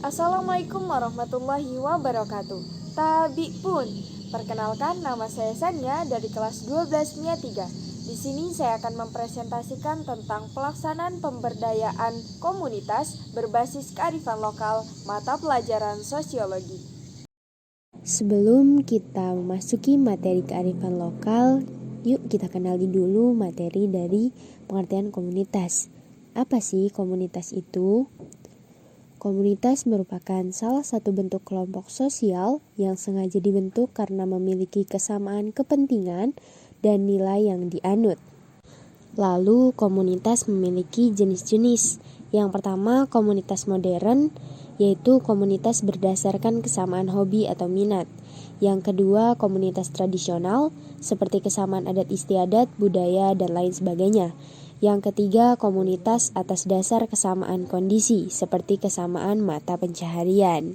Assalamualaikum warahmatullahi wabarakatuh. Tabi pun, perkenalkan nama saya Sania dari kelas 12 MIA 3. Di sini saya akan mempresentasikan tentang pelaksanaan pemberdayaan komunitas berbasis kearifan lokal mata pelajaran sosiologi. Sebelum kita memasuki materi kearifan lokal, yuk kita kenali dulu materi dari pengertian komunitas. Apa sih komunitas itu? Komunitas merupakan salah satu bentuk kelompok sosial yang sengaja dibentuk karena memiliki kesamaan kepentingan dan nilai yang dianut. Lalu komunitas memiliki jenis-jenis. Yang pertama, komunitas modern, yaitu komunitas berdasarkan kesamaan hobi atau minat. Yang kedua, komunitas tradisional, seperti kesamaan adat istiadat, budaya, dan lain sebagainya. Yang ketiga, komunitas atas dasar kesamaan kondisi, seperti kesamaan mata pencaharian.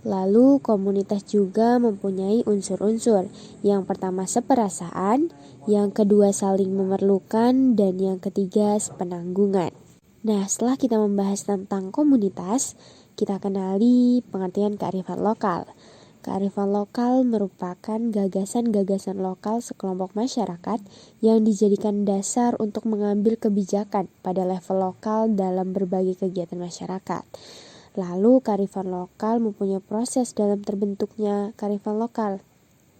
Lalu komunitas juga mempunyai unsur-unsur. Yang pertama seperasaan, yang kedua saling memerlukan, dan yang ketiga sepenanggungan. Nah, setelah kita membahas tentang komunitas, kita kenali pengertian kearifan lokal. Kearifan lokal merupakan gagasan-gagasan lokal sekelompok masyarakat yang dijadikan dasar untuk mengambil kebijakan pada level lokal dalam berbagai kegiatan masyarakat. Lalu kearifan lokal mempunyai proses dalam terbentuknya kearifan lokal.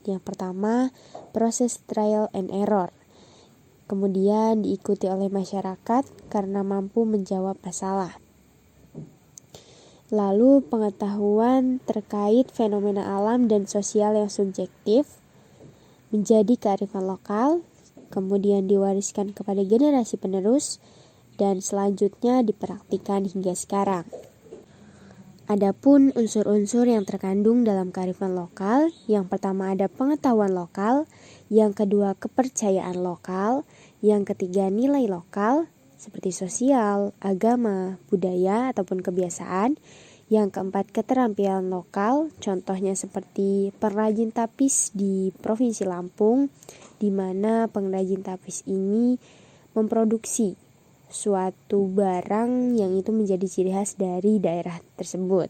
Yang pertama, proses trial and error. Kemudian diikuti oleh masyarakat karena mampu menjawab masalah. Lalu pengetahuan terkait fenomena alam dan sosial yang subjektif menjadi kearifan lokal, kemudian diwariskan kepada generasi penerus, dan selanjutnya dipraktikkan hingga sekarang. Adapun unsur-unsur yang terkandung dalam kearifan lokal, yang pertama ada pengetahuan lokal, yang kedua kepercayaan lokal, yang ketiga nilai lokal, seperti sosial, agama, budaya, ataupun kebiasaan. Yang keempat keterampilan lokal, contohnya seperti pengrajin tapis di Provinsi Lampung, di mana pengrajin tapis ini memproduksi suatu barang yang itu menjadi ciri khas dari daerah tersebut.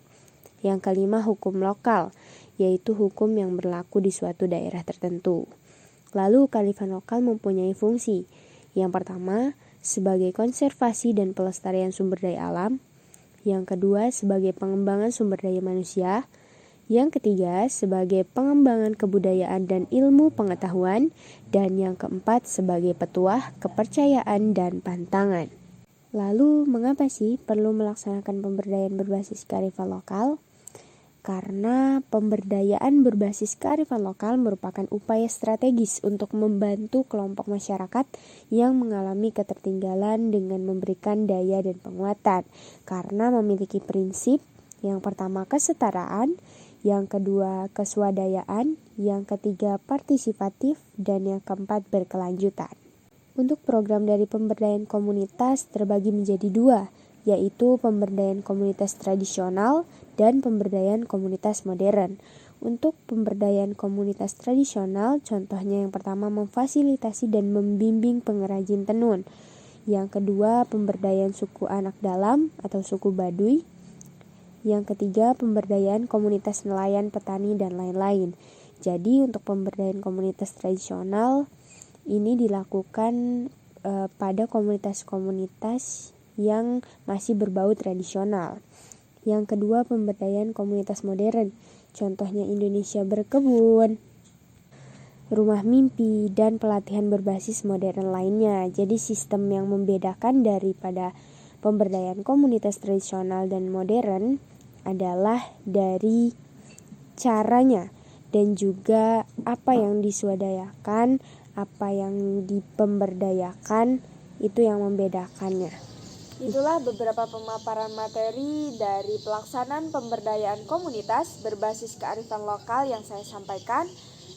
Yang kelima hukum lokal, yaitu hukum yang berlaku di suatu daerah tertentu. Lalu kearifan lokal mempunyai fungsi. Yang pertama, sebagai konservasi dan pelestarian sumber daya alam. Yang kedua, sebagai pengembangan sumber daya manusia. Yang ketiga, sebagai pengembangan kebudayaan dan ilmu pengetahuan. Dan yang keempat, sebagai petuah, kepercayaan, dan pantangan. Lalu, mengapa sih perlu melaksanakan pemberdayaan berbasis kearifan lokal? Karena pemberdayaan berbasis kearifan lokal merupakan upaya strategis untuk membantu kelompok masyarakat yang mengalami ketertinggalan dengan memberikan daya dan penguatan, karena memiliki prinsip yang pertama kesetaraan, yang kedua keswadayaan, yang ketiga partisipatif, dan yang keempat berkelanjutan. Untuk program dari pemberdayaan komunitas terbagi menjadi dua, yaitu pemberdayaan komunitas tradisional dan pemberdayaan komunitas modern. Untuk pemberdayaan komunitas tradisional, contohnya yang pertama memfasilitasi dan membimbing pengrajin tenun. Yang kedua, pemberdayaan suku anak dalam atau suku Baduy. Yang ketiga, pemberdayaan komunitas nelayan, petani, dan lain-lain. Jadi untuk pemberdayaan komunitas tradisional ini dilakukan pada komunitas-komunitas yang masih berbau tradisional. Yang kedua, pemberdayaan komunitas modern, contohnya Indonesia Berkebun, Rumah Mimpi, dan pelatihan berbasis modern lainnya. Jadi sistem yang membedakan daripada pemberdayaan komunitas tradisional dan modern adalah dari caranya dan juga apa yang diswadayakan, apa yang dipemberdayakan, itu yang membedakannya. Itulah beberapa pemaparan materi dari pelaksanaan pemberdayaan komunitas berbasis kearifan lokal yang saya sampaikan.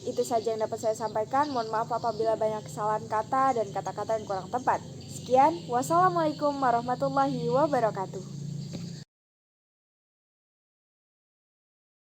Itu saja yang dapat saya sampaikan. Mohon maaf apabila banyak kesalahan kata dan kata-kata yang kurang tepat. Sekian, wassalamualaikum warahmatullahi wabarakatuh.